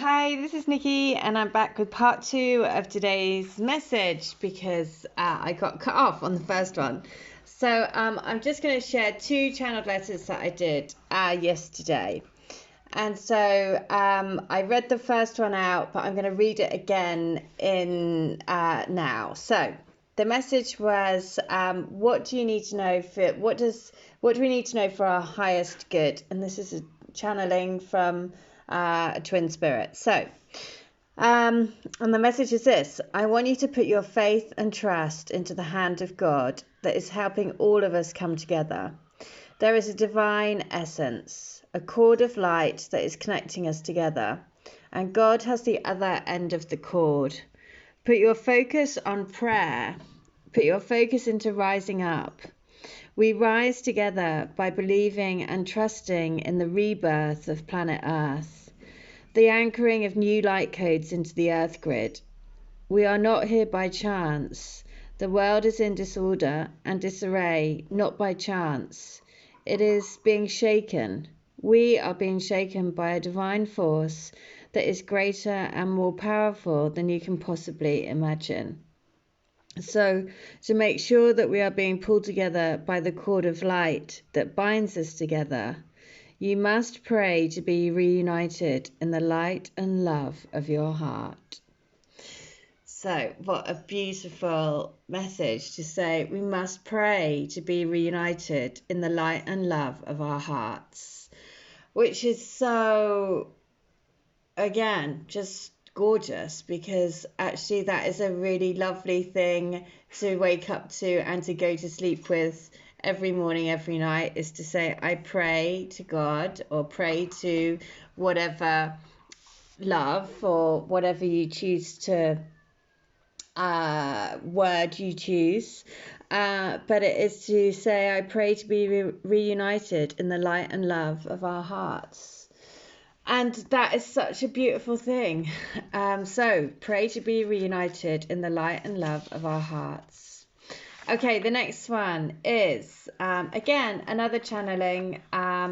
Hi, this is Nikki, and I'm back with part 2 of today's message because I got cut off on the first one. So I'm just going to share 2 channeled letters that I did yesterday. And so I read the first one out, but I'm going to read it again in now. So the message was, what do you need to know for what do we need to know for our highest good? And this is a channeling from a twin spirit. So, and the message is this: I want you to put your faith and trust into the hand of God that is helping all of us come together. There is a divine essence, a cord of light that is connecting us together, and God has the other end of the cord. Put your focus on prayer. Put your focus into rising up. We rise together by believing and trusting in the rebirth of planet Earth, the anchoring of new light codes into the Earth grid. We are not here by chance. The world is in disorder and disarray, not by chance. It is being shaken. We are being shaken by a divine force that is greater and more powerful than you can possibly imagine. So, to make sure that we are being pulled together by the cord of light that binds us together, you must pray to be reunited in the light and love of your heart. So, what a beautiful message to say we must pray to be reunited in the light and love of our hearts, which is so, again, just gorgeous, because actually that is a really lovely thing to wake up to and to go to sleep with every morning, every night, is to say, I pray to God, or pray to whatever love or whatever you choose to word you choose, but it is to say, I pray to be reunited in the light and love of our hearts. And that is such a beautiful thing. So pray to be reunited in the light and love of our hearts. Okay, the next one is, again, another channeling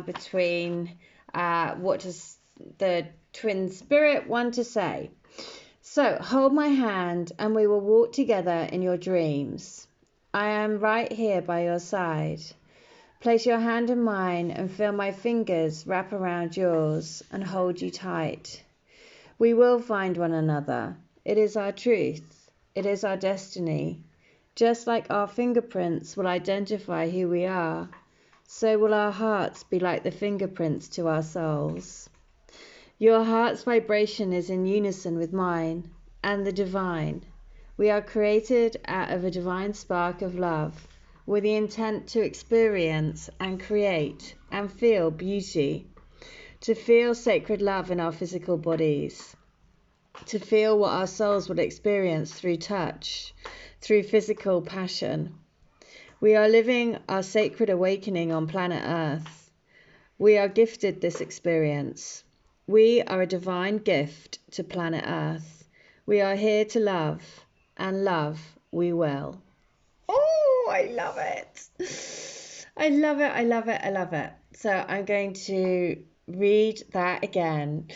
between what does the twin spirit want to say. So, hold my hand and we will walk together in your dreams. I am right here by your side. Place your hand in mine and feel my fingers wrap around yours and hold you tight. We will find one another. It is our truth. It is our destiny. Just like our fingerprints will identify who we are, so will our hearts be like the fingerprints to our souls. Your heart's vibration is in unison with mine and the divine. We are created out of a divine spark of love, with the intent to experience and create and feel beauty, to feel sacred love in our physical bodies, to feel what our souls will experience through touch, through physical passion. We are living our sacred awakening on planet Earth. We are gifted this experience. We are a divine gift to planet Earth. We are here to love, and love we will. Oh, I love it. I love it. I love it. I love it. So I'm going to read that again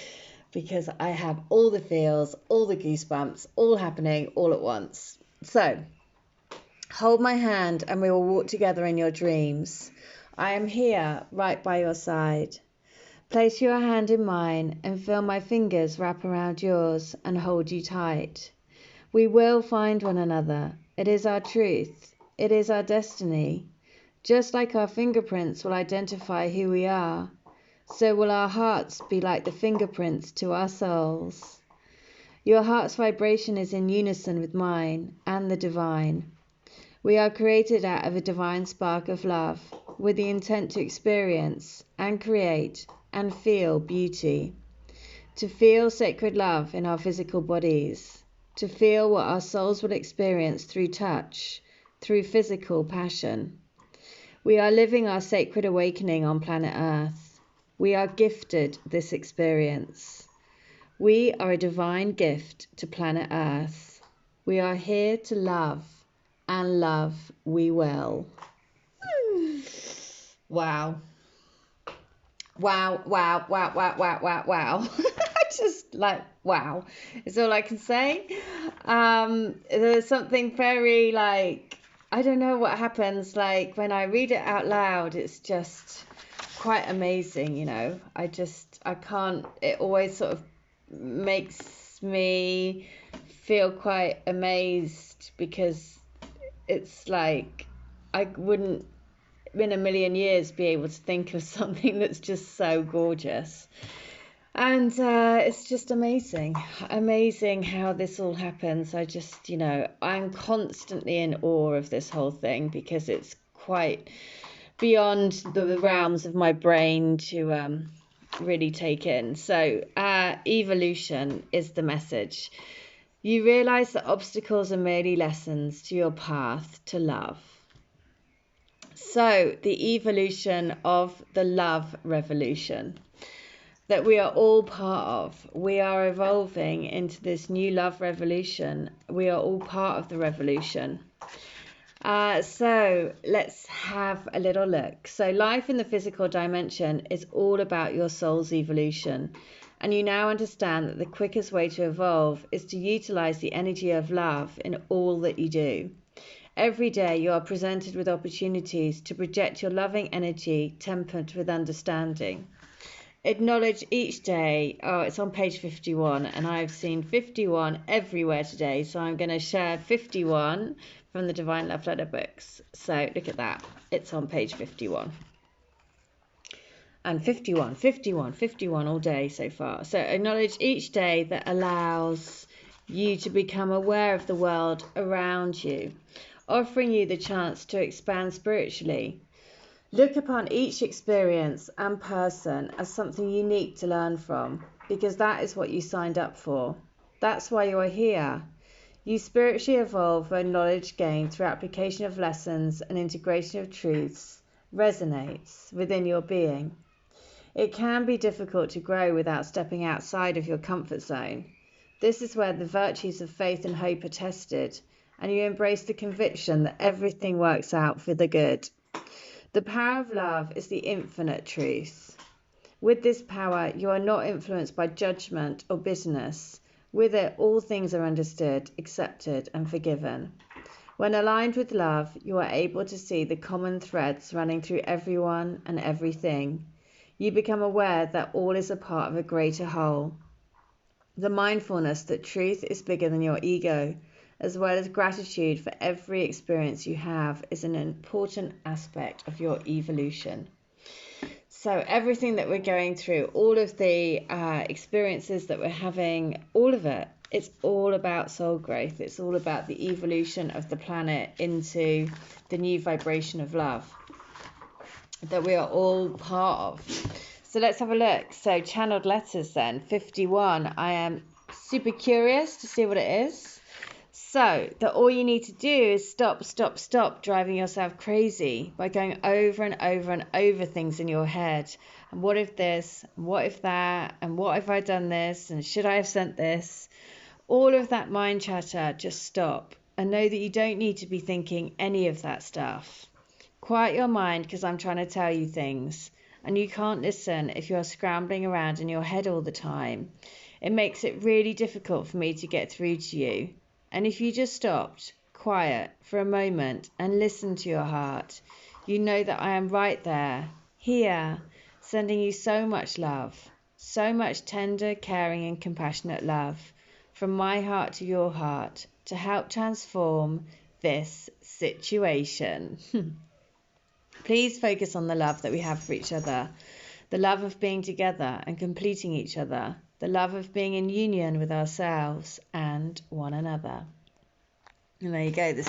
because I have all the feels, all the goosebumps, all happening all at once. So, hold my hand and we will walk together in your dreams. I am here, right by your side. Place your hand in mine and feel my fingers wrap around yours and hold you tight. We will find one another. It is our truth. It is our destiny. Just like our fingerprints will identify who we are, so will our hearts be like the fingerprints to our souls. Your heart's vibration is in unison with mine and the divine. We are created out of a divine spark of love, with the intent to experience and create and feel beauty, to feel sacred love in our physical bodies, to feel what our souls will experience through touch, through physical passion. We are living our sacred awakening on planet Earth. We are gifted this experience. We are a divine gift to planet Earth. We are here to love, and love we will. Wow. Wow, wow, wow, wow, wow, wow, wow. I Just like, wow, is all I can say. There's something very like, I don't know what happens. Like when I read it out loud, it's just quite amazing, you know. I can't, it always sort of makes me feel quite amazed because it's like I wouldn't in a million years be able to think of something that's just so gorgeous. And it's just amazing how this all happens. I just, you know, I'm constantly in awe of this whole thing because it's quite beyond the realms of my brain to really take in. So evolution is the message. You realize that obstacles are merely lessons to your path to love. So the evolution of the love revolution that we are all part of. We are evolving into this new love revolution. We are all part of the revolution. So let's have a little look. So life in the physical dimension is all about your soul's evolution. And you now understand that the quickest way to evolve is to utilize the energy of love in all that you do. Every day you are presented with opportunities to project your loving energy tempered with understanding. Acknowledge each day. Oh, it's on page 51 and I've seen 51 everywhere today. So I'm going to share 51 from the Divine Love Letter books. So look at that. It's on page 51. And 51, 51, 51 all day so far. So acknowledge each day that allows you to become aware of the world around you, offering you the chance to expand spiritually. Look upon each experience and person as something unique to learn from, because that is what you signed up for. That's why you are here. You spiritually evolve when knowledge gained through application of lessons and integration of truths resonates within your being. It can be difficult to grow without stepping outside of your comfort zone. This is where the virtues of faith and hope are tested, and you embrace the conviction that everything works out for the good. The power of love is the infinite truth. With this power, you are not influenced by judgment or bitterness. With it, all things are understood, accepted, and forgiven. When aligned with love, you are able to see the common threads running through everyone and everything. You become aware that all is a part of a greater whole. The mindfulness that truth is bigger than your ego, as well as gratitude for every experience you have, is an important aspect of your evolution. So everything that we're going through, all of the experiences that we're having, all of it, it's all about soul growth. It's all about the evolution of the planet into the new vibration of love that we are all part of. So let's have a look. So channeled letters then, 51. I am super curious to see what it is. So that all you need to do is stop driving yourself crazy by going over and over and over things in your head. And what if this? And what if that? And what if I done this? And should I have sent this? All of that mind chatter, just stop. And know that you don't need to be thinking any of that stuff. Quiet your mind because I'm trying to tell you things. And you can't listen if you're scrambling around in your head all the time. It makes it really difficult for me to get through to you. And if you just stopped, quiet, for a moment and listen to your heart, you know that I am right there, here, sending you so much love, so much tender, caring and compassionate love from my heart to your heart to help transform this situation. Please focus on the love that we have for each other, the love of being together and completing each other, the love of being in union with ourselves and one another. And there you go, the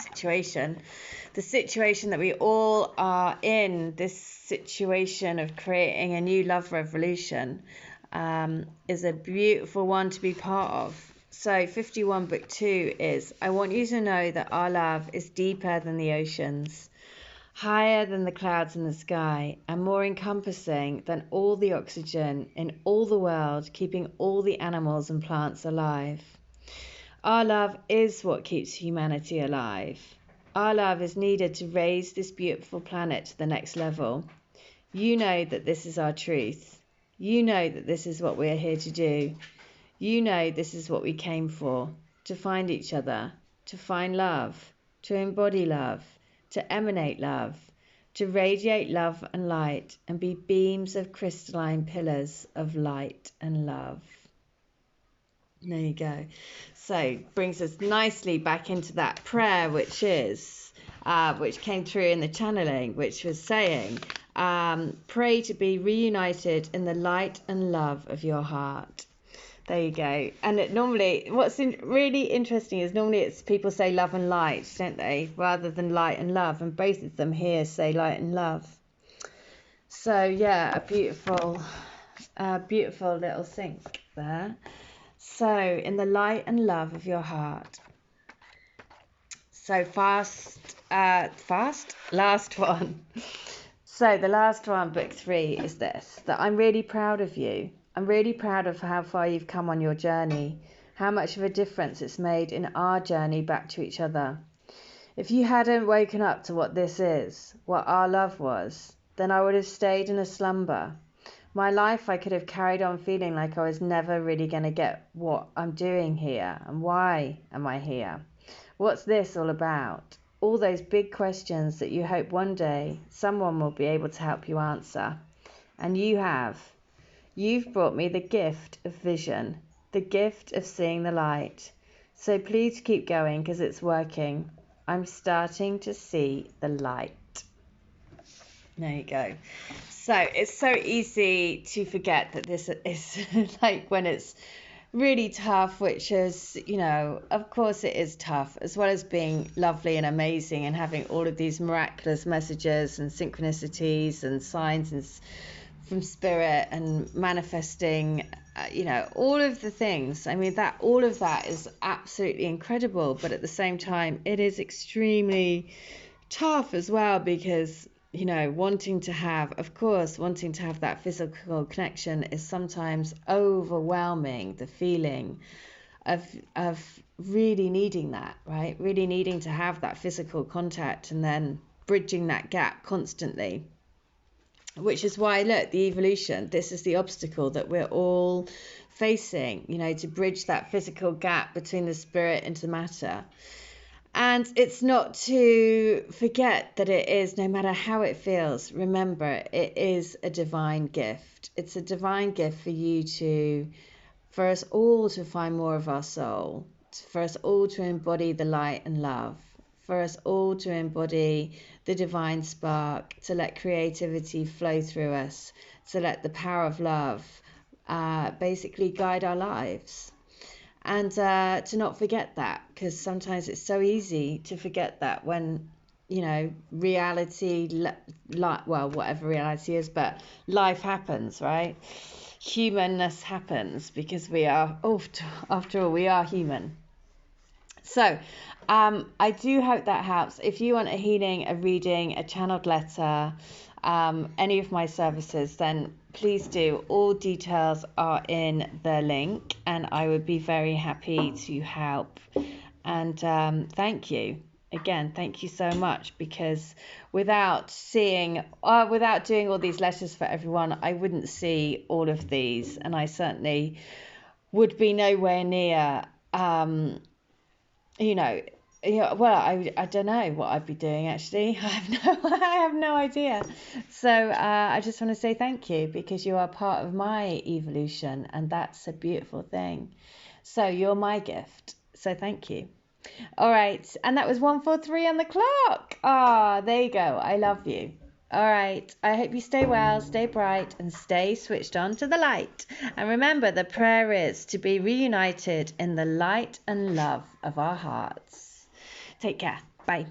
situation that we all are in, this situation of creating a new love revolution, is a beautiful one to be part of. So 51 book 2 is, I want you to know that our love is deeper than the oceans, higher than the clouds in the sky, and more encompassing than all the oxygen in all the world, keeping all the animals and plants alive. Our love is what keeps humanity alive. Our love is needed to raise this beautiful planet to the next level. You know that this is our truth. You know that this is what we are here to do. You know this is what we came for, to find each other, to find love, to embody love, to emanate love, to radiate love and light and be beams of crystalline pillars of light and love. There you go. So brings us nicely back into that prayer, which came through in the channeling, which was saying, pray to be reunited in the light and love of your heart. There you go. And what's really interesting is normally it's people say love and light, don't they, rather than light and love, and both of them here say light and love. So yeah, a beautiful little sync there. So in the light and love of your heart. So last one. So the last one, book 3, is this, that I'm really proud of you. I'm really proud of how far you've come on your journey, how much of a difference it's made in our journey back to each other. If you hadn't woken up to what this is, what our love was, then I would have stayed in a slumber. My life, I could have carried on feeling like I was never really going to get what I'm doing here, and why am I here? What's this all about? All those big questions that you hope one day someone will be able to help you answer. And you have. You've brought me the gift of vision, the gift of seeing the light. So please keep going because it's working. I'm starting to see the light. There you go. So it's so easy to forget that this is like when it's really tough, which is, of course it is tough, as well as being lovely and amazing and having all of these miraculous messages and synchronicities and signs and from spirit and manifesting, all of the things. I mean, all of that is absolutely incredible, but at the same time, it is extremely tough as well because, wanting to have that physical connection is sometimes overwhelming, the feeling of really needing that, right? Really needing to have that physical contact and then bridging that gap constantly. Which is why, look, the evolution, this is the obstacle that we're all facing, to bridge that physical gap between the spirit and the matter. And it's not to forget that it is, no matter how it feels, remember, it is a divine gift. It's a divine gift for us all to find more of our soul, for us all to embody the light and love, for us all to embody the divine spark, to let creativity flow through us, to let the power of love basically guide our lives. And to not forget that, because sometimes it's so easy to forget that when, reality, whatever reality is, but life happens, right? Humanness happens because we are, after all, we are human. So I do hope that helps. If you want a healing, a reading, a channeled letter, any of my services, then please do. All details are in the link and I would be very happy to help. And thank you. Again, thank you so much, because without doing all these letters for everyone, I wouldn't see all of these, and I certainly would be nowhere near I don't know what I'd be doing actually. I have no idea. So I just want to say thank you, because you are part of my evolution, and that's a beautiful thing. So you're my gift. So thank you. All right, and that was 1:43 on the clock. There you go. I love you. All right, I hope you stay well, stay bright, and stay switched on to the light. And remember, the prayer is to be reunited in the light and love of our hearts. Take care. Bye.